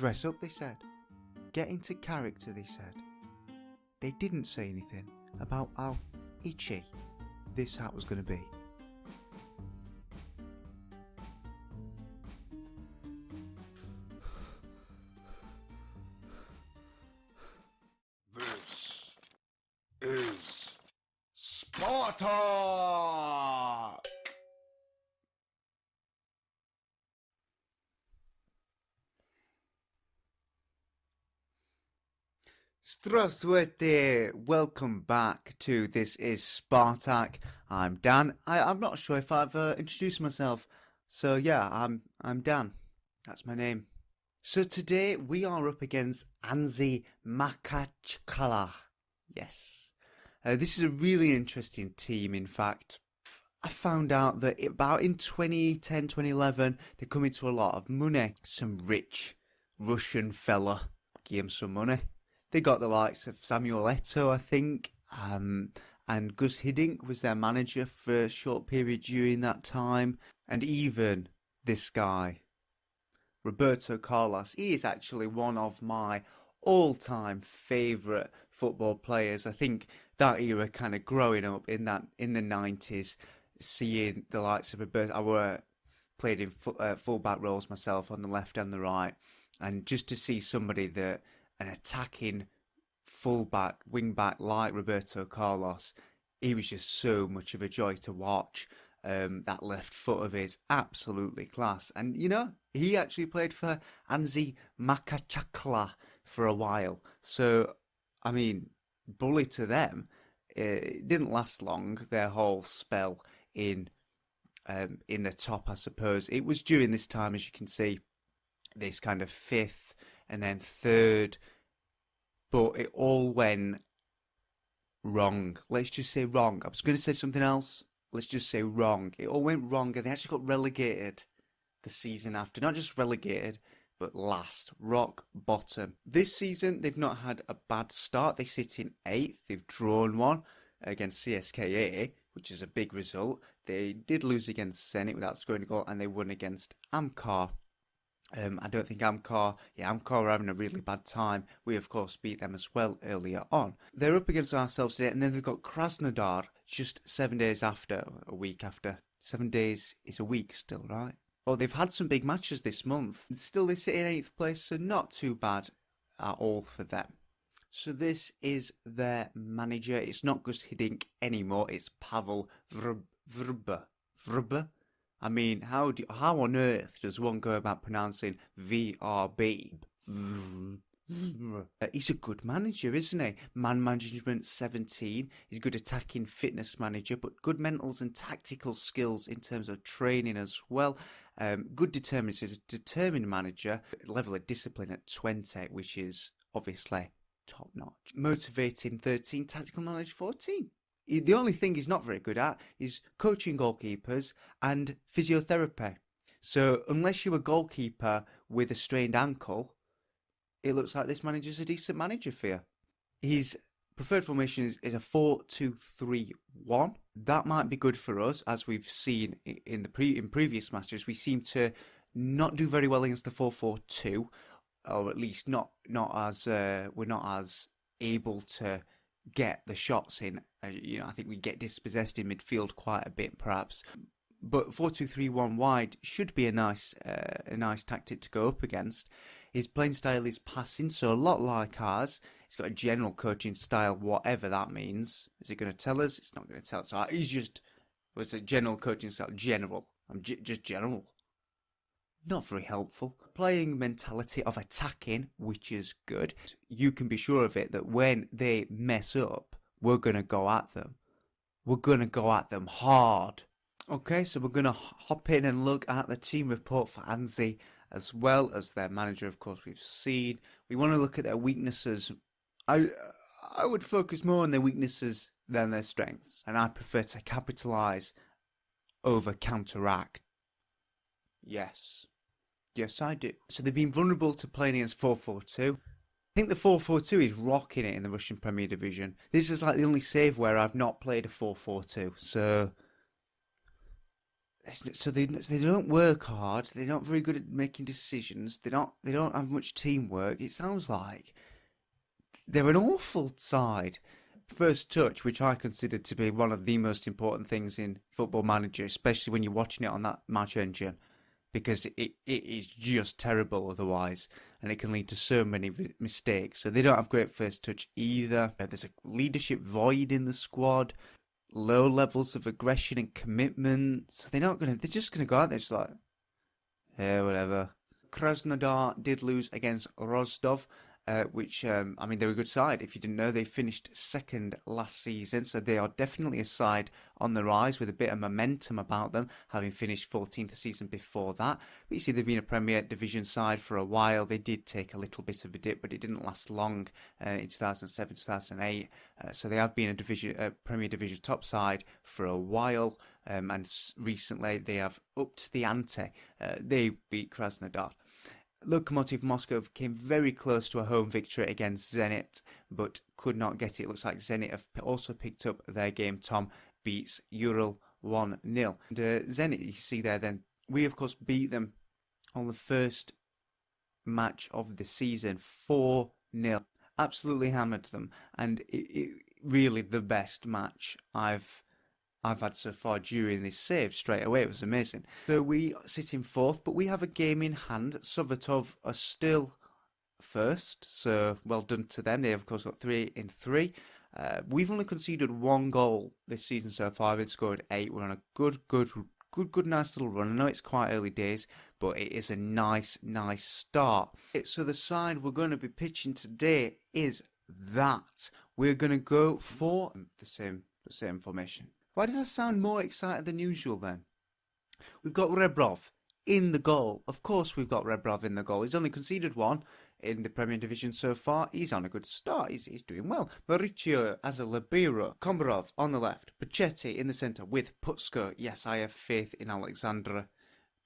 Dress up, they said. Get into character, they said. They didn't say anything about how itchy this hat was going to be. This is Spartak! Здравствуйте! Welcome back to This is Spartak. I'm Dan. I'm not sure if I've introduced myself. So yeah, I'm Dan. That's my name. So today we are up against ANZHI MAKHACHKALA. Yes. This is a really interesting team, in fact. I found out that about in 2010, 2011, they come into a lot of money. Some rich Russian fella gave them some money. They got the likes of Samuel Eto'o, I think, and Gus Hiddink was their manager for a short period during that time. And even this guy, Roberto Carlos, he is actually one of my all-time favourite football players. I think that era, kind of growing up in the 90s, seeing the likes of Roberto, I played in full-back roles myself on the left and the right, and just to see somebody that an attacking fullback, wing-back like Roberto Carlos, he was just so much of a joy to watch. That left foot of his, absolutely class. And, you know, he actually played for ANZHI MAKHACHKALA for a while. So, I mean, bully to them. It didn't last long, their whole spell in the top, I suppose. It was during this time, as you can see, this kind of fifth and then third, but it all went wrong. Let's just say wrong. I was going to say something else. Let's just say wrong. It all went wrong, and they actually got relegated the season after. Not just relegated, but last. Rock bottom. This season, they've not had a bad start. They sit in 8th. They've drawn one against CSKA, which is a big result. They did lose against Zenit without scoring a goal, and they won against Amkar. I don't think Amkar are having a really bad time. We, of course, beat them as well earlier on. They're up against ourselves today, and then they've got Krasnodar just 7 days after, a week after. 7 days is a week still, right? Oh, they've had some big matches this month. Still, they sit in 8th place, so not too bad at all for them. So this is their manager. It's not Gus Hiddink anymore. It's Pavel Vrba. I mean, how on earth does one go about pronouncing VRB? He's a good manager, isn't he? Man management 17. He's a good attacking fitness manager, but good mentals and tactical skills in terms of training as well. Good determination. He's a determined manager. Level of discipline at 20, which is obviously top notch. Motivating 13. Tactical knowledge 14. The only thing he's not very good at is coaching goalkeepers and physiotherapy. So unless you're a goalkeeper with a strained ankle, it looks like this manager's a decent manager for you. His preferred formation is a 4-2-3-1. That might be good for us, as we've seen in previous matches. We seem to not do very well against the 4-4-2, or at least not as we're not as able to get the shots in. I think we get dispossessed in midfield quite a bit, perhaps. But 4-2-3-1 wide should be a nice tactic to go up against. His playing style is passing, so a lot like ours. He's got a general coaching style, whatever that means. Is it going to tell us? It's not going to tell us. So he's just, what's a general coaching style? General. I'm just general. Not very helpful. Playing mentality of attacking, which is good. You can be sure of it that when they mess up, we're going to go at them. We're going to go at them hard. Okay, so we're going to hop in and look at the team report for ANZHI, as well as their manager, of course, we've seen. We want to look at their weaknesses. I would focus more on their weaknesses than their strengths, and I prefer to capitalise over counteract. Yes, I do. So they've been vulnerable to playing against 4-4-2. I think the 4-4-2 is rocking it in the Russian Premier Division. This is like the only save where I've not played a 4-4-2, so So they don't work hard. They're not very good at making decisions. They don't have much teamwork. It sounds like they're an awful side. First touch, which I consider to be one of the most important things in Football Manager, especially when you're watching it on that match engine, because it is just terrible otherwise, and it can lead to so many mistakes. So they don't have great first touch either. There's a leadership void in the squad, low levels of aggression and commitment. So they're just gonna go out there just like, yeah, whatever. Krasnodar did lose against Rostov, which, they're a good side. If you didn't know, they finished second last season, so they are definitely a side on the rise with a bit of momentum about them, having finished 14th the season before that. But you see, they've been a Premier Division side for a while. They did take a little bit of a dip, but it didn't last long in 2007, 2008. So they have been a Premier Division top side for a while, and recently they have upped the ante. They beat Krasnodar. Lokomotiv Moscow came very close to a home victory against Zenit, but could not get it. It looks like Zenit have also picked up their game. Tom beats Ural 1-0. And Zenit, you see there then, we of course beat them on the first match of the season, 4-0. Absolutely hammered them, and it really the best match I've had so far during this save straight away. It was amazing. So we sit in fourth, but we have a game in hand. Sovetov are still first, so well done to them. They have, of course, got 3 in 3. We've only conceded 1 goal this season so far. We've scored 8. We're on a good, nice little run. I know it's quite early days, but it is a nice start. So the side we're going to be pitching today is that. We're going to go for the same formation. Why did I sound more excited than usual then? We've got Rebrov in the goal. Of course we've got Rebrov in the goal. He's only conceded 1 in the Premier Division so far. He's on a good start. He's doing well. Mauricio as a libero. Kombarov on the left. Pachetti in the centre with Putsko. Yes, I have faith in Alexandra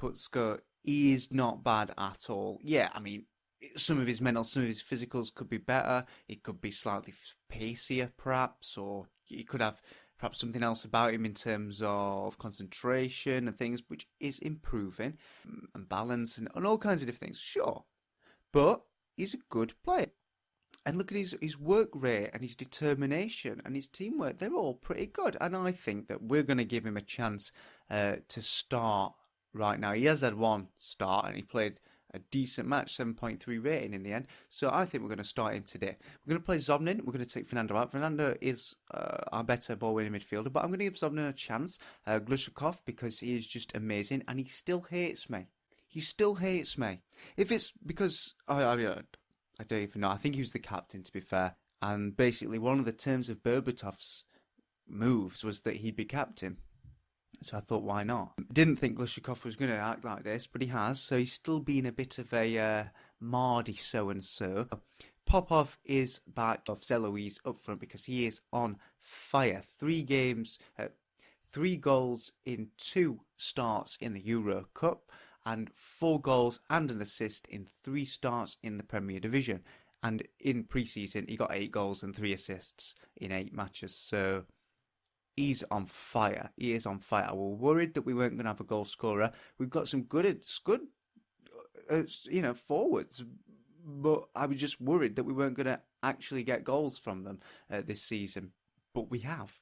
Putsko. He is not bad at all. Yeah, some of his mental, some of his physicals could be better. He could be slightly pacier perhaps, or he could have perhaps something else about him in terms of concentration and things, which is improving, and balance and all kinds of different things, sure. But he's a good player. And look at his work rate and his determination and his teamwork. They're all pretty good. And I think that we're going to give him a chance to start right now. He has had 1 start and he played a decent match, 7.3 rating in the end. So I think we're going to start him today. We're going to play Zobnin. We're going to take Fernando out. Fernando is our better ball-winning midfielder, but I'm going to give Zobnin a chance. Glushakov, because he is just amazing, and he still hates me. He still hates me. If it's because, I don't even know. I think he was the captain, to be fair. And basically, one of the terms of Berbatov's moves was that he'd be captain. So I thought, why not? Didn't think Glushakov was going to act like this, but he has. So he's still been a bit of a Mardy so-and-so. Popov is back off Zeloise up front because he is on fire. 3 games, 3 goals in 2 starts in the Euro Cup, and 4 goals and an assist in 3 starts in the Premier Division. And in pre-season, he got 8 goals and 3 assists in 8 matches. So he's on fire. He is on fire. I was worried that we weren't going to have a goal scorer. We've got some good, forwards, but I was just worried that we weren't going to actually get goals from them this season. But we have.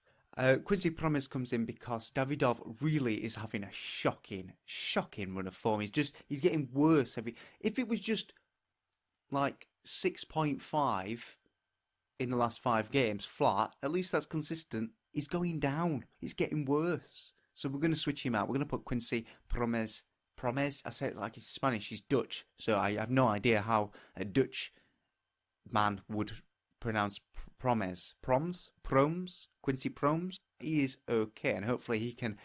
Quincy Promes comes in because Davidov really is having a shocking run of form. He's getting worse if it was just like 6.5 in the last 5 games flat, at least that's consistent. He's going down. He's getting worse. So we're going to switch him out. We're going to put Quincy Promes. Promes? I say it like he's Spanish. He's Dutch. So I have no idea how a Dutch man would pronounce Promes. Proms? Quincy Promes? He is okay. And hopefully he can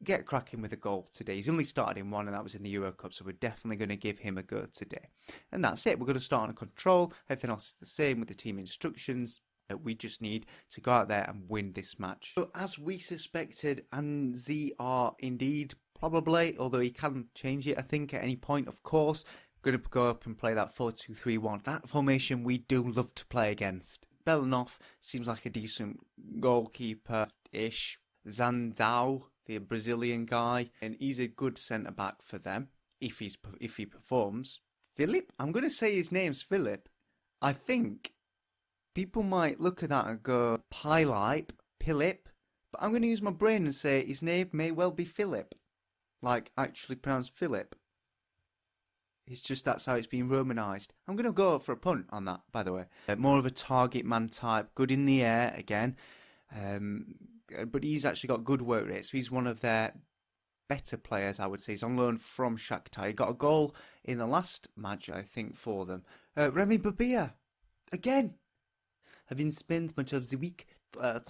get cracking with a goal today. He's only started in 1, and that was in the Euro Cup. So we're definitely going to give him a go today. And that's it. We're going to start on control. Everything else is the same with the team instructions. We just need to go out there and win this match. So as we suspected, ANZHI are indeed probably, although he can change it, I think, at any point, of course, going to go up and play that 4-2-3-1. That formation we do love to play against. Belanov seems like a decent goalkeeper-ish. Zandau the Brazilian guy, and he's a good centre-back for them, if he performs. Philip? I'm going to say his name's Philip. I think people might look at that and go, Philip, but I'm going to use my brain and say his name may well be Philip. Like, actually pronounced Philip. It's just that's how it's been romanised. I'm going to go for a punt on that, by the way. More of a target man type, good in the air again. But he's actually got good work rate, so he's one of their better players, I would say. He's on loan from Shakhtar. He got a goal in the last match, I think, for them. Remy Babia, again. Having spent much of the week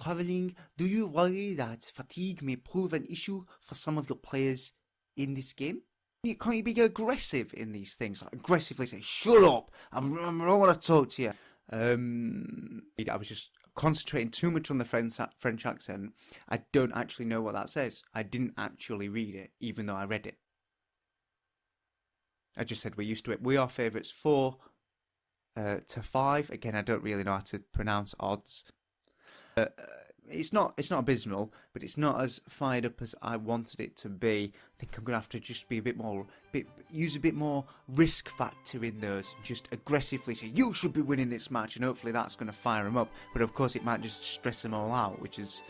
travelling, do you worry that fatigue may prove an issue for some of your players in this game? Can't you be aggressive in these things? Like, aggressively say, shut up, I don't want to talk to you. I was just concentrating too much on the French accent. I don't actually know what that says. I didn't actually read it, even though I read it. I just said we're used to it. We are favourites 4 to 5. Again, I don't really know how to pronounce odds. It's not abysmal, but it's not as fired up as I wanted it to be. I think I'm going to have to just be use a bit more risk factor in those. Just aggressively say, you should be winning this match, and hopefully that's going to fire them up. But of course it might just stress them all out, which is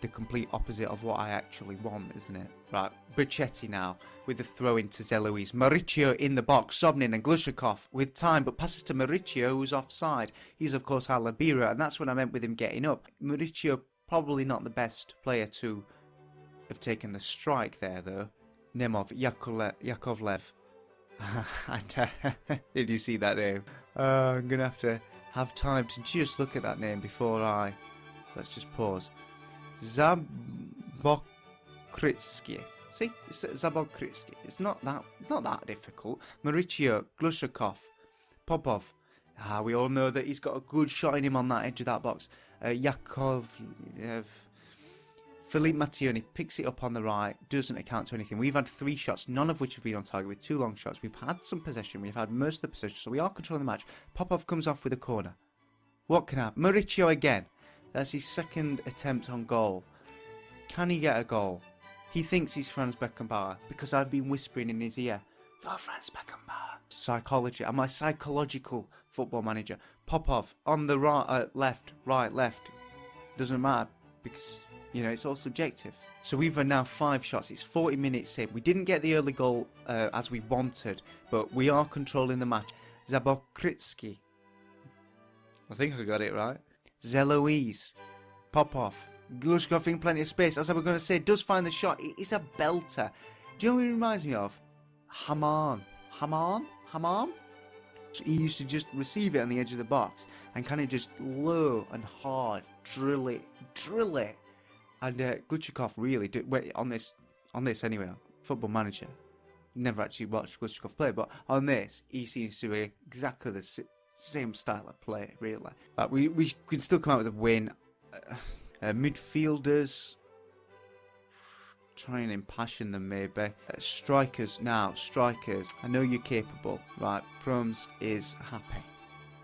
the complete opposite of what I actually want, isn't it? Right, Berchetti now with the throw into Zeloise. Mauricio in the box, Sobnin and Glushakov with time, but passes to Mauricio, who's offside. He's of course Alabira, and that's what I meant with him getting up. Mauricio probably not the best player to have taken the strike there, though. Nemov Yakovlev. Did you see that name? I'm gonna have time to just look at that name before let's just pause. Zabokritsky. See, it's Zabokritsky. It's not that difficult. Mauricio, Glushakov, Popov. We all know that he's got a good shot in him on that edge of that box. Yakovlev. Philippe Mattioni picks it up on the right, doesn't account to anything. We've had 3 shots, none of which have been on target, with 2 long shots. We've had some possession, we've had most of the possession, so we are controlling the match. Popov comes off with a corner. What can happen? Mauricio again. That's his second attempt on goal. Can he get a goal? He thinks he's Franz Beckenbauer because I've been whispering in his ear, you're Franz Beckenbauer. Psychology. I'm a psychological football manager. Popov on the right, left. Doesn't matter because, you know, it's all subjective. So we've had now 5 shots. It's 40 minutes in. We didn't get the early goal as we wanted, but we are controlling the match. Zabokritsky. I think I got it right. Zeloise, Popov, Glushkov in plenty of space. As I was going to say, does find the shot. It is a belter. Do you know what it reminds me of? Hammam. So he used to just receive it on the edge of the box and kind of just low and hard drill it. And Glushkov really did. Wait, on this anyway. Football Manager. Never actually watched Glushkov play, but on this, he seems to be exactly the same style of play, really. Like we can still come out with a win. Midfielders, try and impassion them maybe. Strikers. I know you're capable, right? Proms is happy.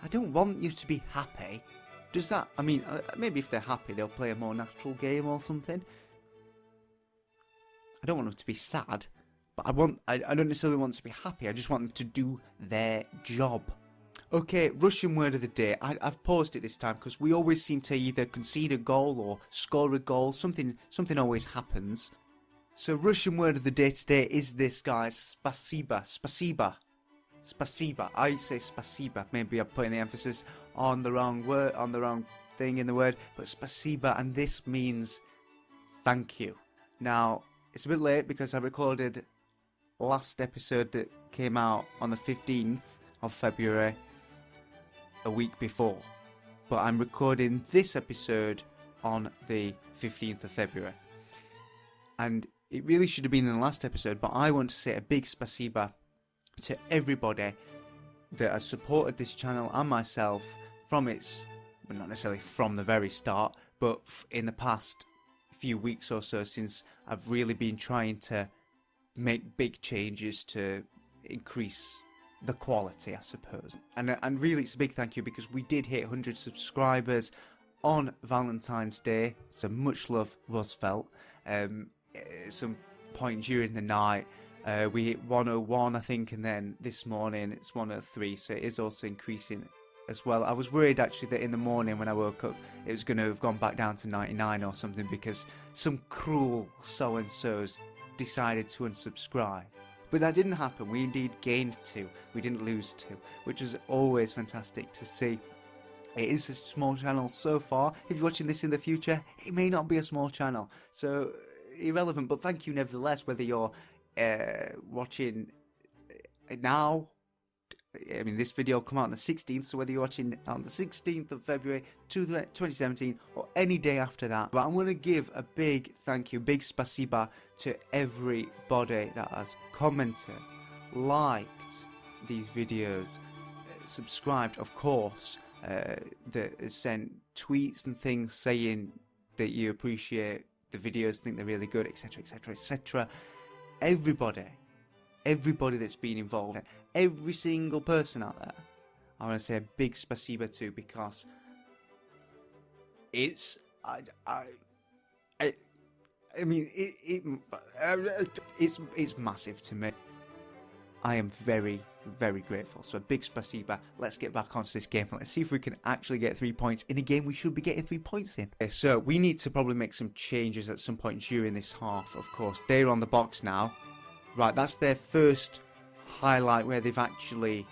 I don't want you to be happy. Does that? I mean, maybe if they're happy, they'll play a more natural game or something. I don't want them to be sad, but I don't necessarily want them to be happy. I just want them to do their job. Okay, Russian word of the day. I've paused it this time because we always seem to either concede a goal or score a goal. Something always happens. So Russian word of the day today is this, guys. Spasiba. I say spasiba. Maybe I'm putting the emphasis on the wrong word, on the wrong thing in the word. But spasiba, and this means thank you. Now, it's a bit late because I recorded last episode that came out on the 15th of February. A week before, but I'm recording this episode on the 15th of February, and it really should have been in the last episode, but I want to say a big spasiba to everybody that has supported this channel and myself from its, well, not necessarily from the very start, but in the past few weeks or so, since I've really been trying to make big changes to increase the quality, I suppose. And really it's a big thank you because we did hit 100 subscribers on Valentine's Day, so much love was felt. some point during the night. We hit 101, I think, and then this morning it's 103, so it is also increasing as well. I was worried actually that in the morning when I woke up it was going to have gone back down to 99 or something, because some cruel so-and-sos decided to unsubscribe. But that didn't happen. We indeed gained 2. We didn't lose 2, which was always fantastic to see. It is a small channel so far. If you're watching this in the future, it may not be a small channel, so irrelevant. But thank you nevertheless, whether you're watching now. I mean, this video will come out on the 16th, so whether you're watching on the 16th of February 2017 or any day after that. But I'm going to give a big thank you, big spasiba to everybody that has commented, liked these videos, subscribed, of course, that has sent tweets and things saying that you appreciate the videos, think they're really good, etc, etc, etc. Everybody that's been involved, every single person out there, I want to say a big spasiba to, because it's it's massive to me. I am very, very grateful. So a big spasiba. Let's get back onto this game. Let's see if we can actually get 3 points in a game we should be getting 3 points in. Okay, so we need to probably make some changes at some point during this half, of course. They're on the box now. Right, that's their first highlight where I've actually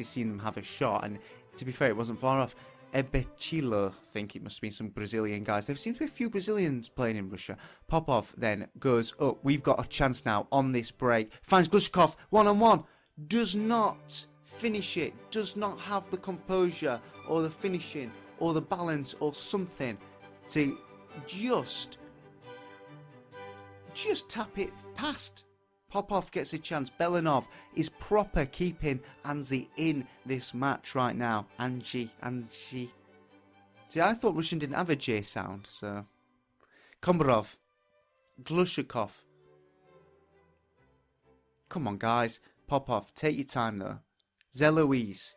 seen them have a shot, and to be fair, it wasn't far off. EP8, I think it must have been some Brazilian guys. There seems to be a few Brazilians playing in Russia. Popov then goes up. We've got a chance now on this break. Finds Glushkov one-on-one. Does not finish it. Does not have the composure or the finishing or the balance or something to just tap it past. Popov gets a chance. Belanov is proper keeping ANZHI in this match right now. ANZHI. See, I thought Russian didn't have a J sound, so. Kombarov. Glushkov. Come on, guys. Popov, take your time, though. Zeloise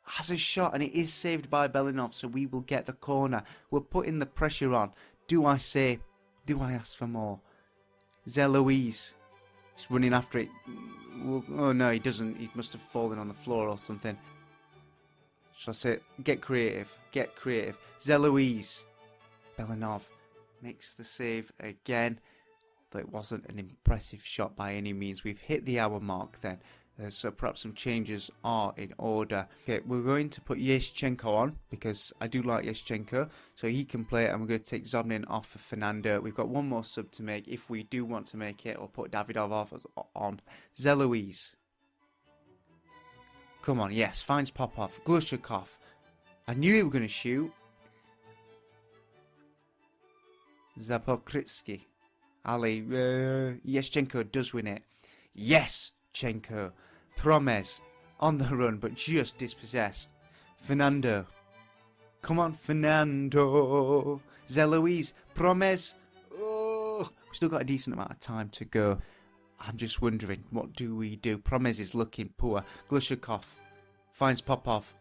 has a shot, and it is saved by Belanov, so we will get the corner. We're putting the pressure on. Do I ask for more? Zeloise. He's running after it. Oh no, he doesn't. He must have fallen on the floor or something. Shall I say, get creative. Get creative. Zeloise. Belanov makes the save again. Though it wasn't an impressive shot by any means. We've hit the hour mark then. So perhaps some changes are in order. Okay, we're going to put Yashchenko on, because I do like Yashchenko, so he can play it, and we're going to take Zobnin off for Fernando. We've got one more sub to make if we do want to make it, or put Davidov off on. Zeloise. Come on, yes, finds Popov. Glushkov. I knew he was going to shoot. Zapokritsky. Ali. Yashchenko does win it. Yes! Chenko. Promes on the run, but just dispossessed. Fernando. Come on, Fernando. Zeloise. Promes. Oh, we've still got a decent amount of time to go. I'm just wondering, what do we do? Promes is looking poor. Glushkov finds Popov.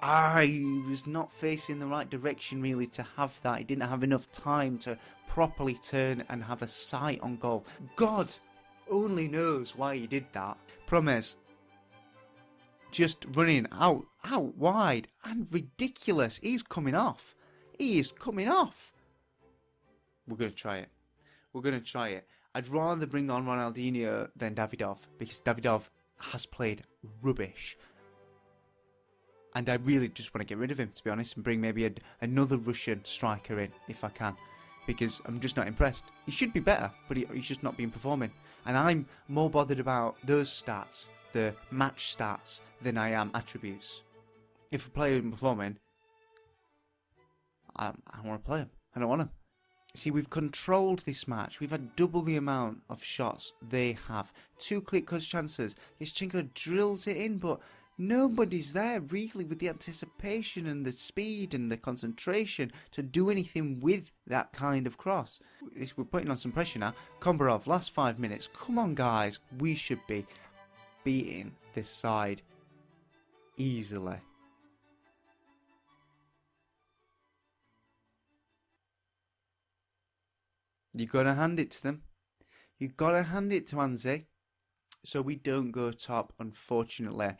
I was not facing the right direction really to have that. He didn't have enough time to properly turn and have a sight on goal. God only knows why he did that. Promes just running out wide, and ridiculous. He's coming off. He is coming off. We're going to try it. We're going to try it. I'd rather bring on Ronaldinho than Davidov, because Davidov has played rubbish. And I really just want to get rid of him, to be honest, and bring maybe another Russian striker in, if I can. Because I'm just not impressed. He should be better, but he's just not been performing. And I'm more bothered about those stats, the match stats, than I am attributes. If a player isn't performing, I don't want to play him. I don't want him. See, we've controlled this match. We've had double the amount of shots they have. 2 clear-cut chances. Yashchenko drills it in, but nobody's there really with the anticipation and the speed and the concentration to do anything with that kind of cross. We're putting on some pressure now. Kombarov, last 5 minutes. Come on, guys. We should be beating this side easily. You're going to hand it to them. You've got to hand it to ANZHI. So we don't go top, unfortunately,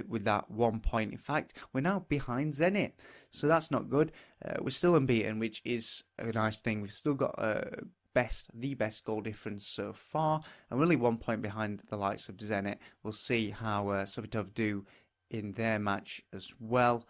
with that 1 point. In fact, we're now behind Zenit. So that's not good. We're still unbeaten, which is a nice thing. We've still got the best goal difference so far. And we're only 1 point behind the likes of Zenit. We'll see how Sobitov do in their match as well.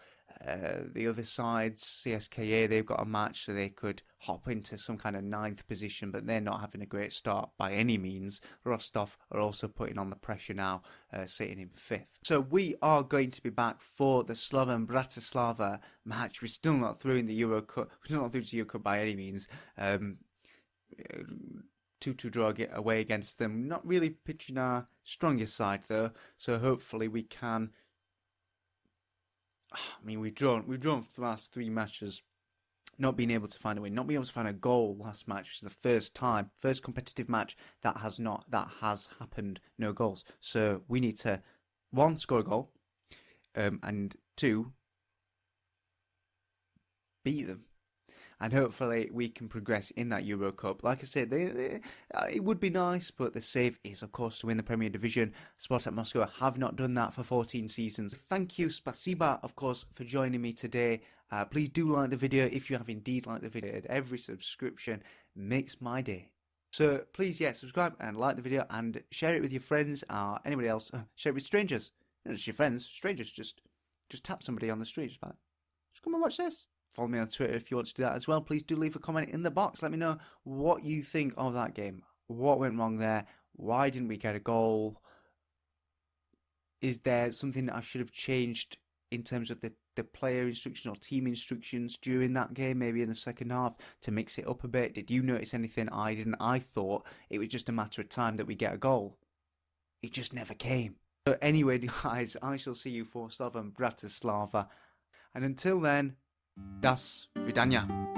The other sides, CSKA, they've got a match, so they could hop into some kind of 9th position, but they're not having a great start by any means. Rostov are also putting on the pressure now, sitting in 5th. So we are going to be back for the Slovan Bratislava match. We're still not through in the Euro Cup. We're still not through to Euro Cup by any means. 2-2 draw away against them. Not really pitching our strongest side though, so hopefully we can. I mean, we've drawn for the last 3 matches, not being able to find a win, not being able to find a goal last match, which is the first competitive match that has happened, no goals. So we need to, 1, score a goal, and 2, beat them. And hopefully we can progress in that Euro Cup. Like I said, it would be nice, but the save is, of course, to win the Premier Division. Spartak Moscow have not done that for 14 seasons. Thank you, Spasiba, of course, for joining me today. Please do like the video if you have indeed liked the video. Every subscription makes my day. So please, subscribe and like the video and share it with your friends or anybody else. Share it with strangers. Not just your friends, strangers. Just tap somebody on the street. Just come and watch this. Follow me on Twitter if you want to do that as well. Please do leave a comment in the box. Let me know what you think of that game. What went wrong there? Why didn't we get a goal? Is there something that I should have changed in terms of the player instructions or team instructions during that game, maybe in the second half, to mix it up a bit? Did you notice anything I didn't? I thought it was just a matter of time that we get a goal. It just never came. So anyway, guys, I shall see you for Slovan Bratislava. And until then, das Vidania.